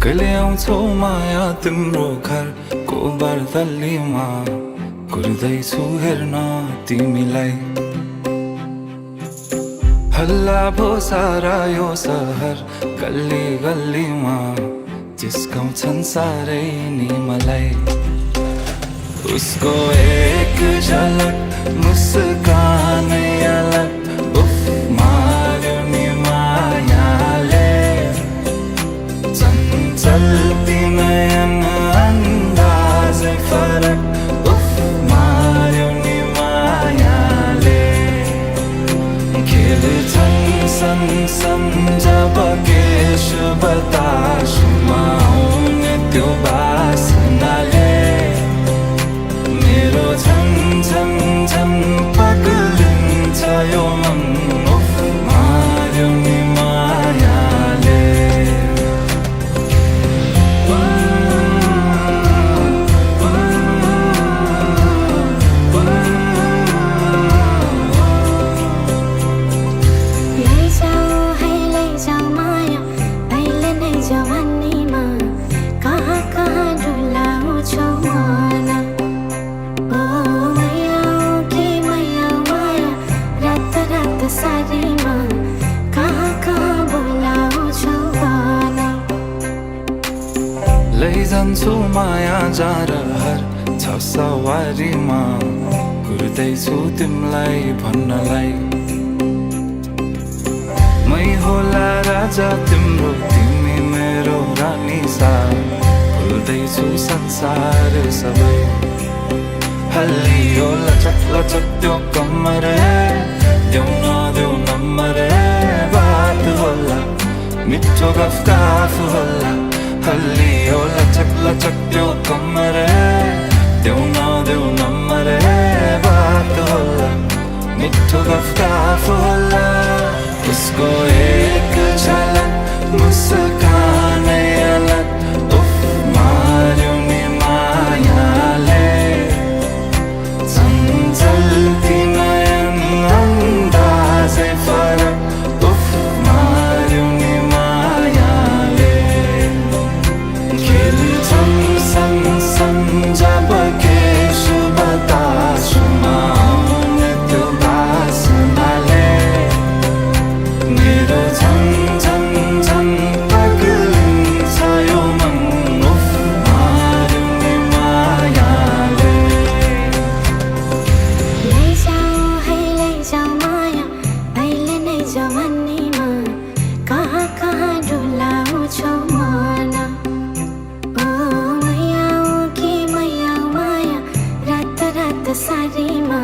कहिले आउँछौ माया तिम्रो घर को बर्दलीमा कुर्दैछु हेर्न तिमीलाई हल्ला भो सारा यो सहर गल्ली गल्लीमा जिस्काउँछन् सारै नि मलाई उसको एक झलक मुस्कानै अलग उफ मार्यो नि मायाले चञ्चल्ती नयन अन्दाजै फरक उफ मार्यो नि मायाले खेल्छन् सन जब केश बतासमा आउने त्यो बासनाले मेरो झन् झन् झन् पग्लिन्छ यो मन उफ मार्यो नि मायाले लैजान्छु माया जारहर छ सवारीमा कुर्दैछु तिमीलाई भन्नलाई मै होला राजा तिम्रो तिमी मेरो रानी सा भुल्दैछु संसार सबै हल्लियो लचक लचक त्यो कम्मर देऊ नदेऊ नम्बर बात होला मिठो गफ होला हल्लियो लचक लचक त्यो कम्मर देऊ नदेऊ नम्बर बात होला मिठो गफ होला उसको एक झलक मुस्कानै अलग उफ मार्यो नि मायाले चञ्चल्ती नयन अन्दाजै फरक उफ मार्यो नि मायाले खेल्छन् सन जब केश बतासमा आउने त्यो बासनाले मेरो झन् झन् झन् पग्लिन्छ यो मन उफ मार्यो नि मायाले लैजाऊ माया अहिले नै जवानीमा कहाँ कहाँ डुलाउँछौ मन ओ मैया कि मैया माया रात रात सारीमा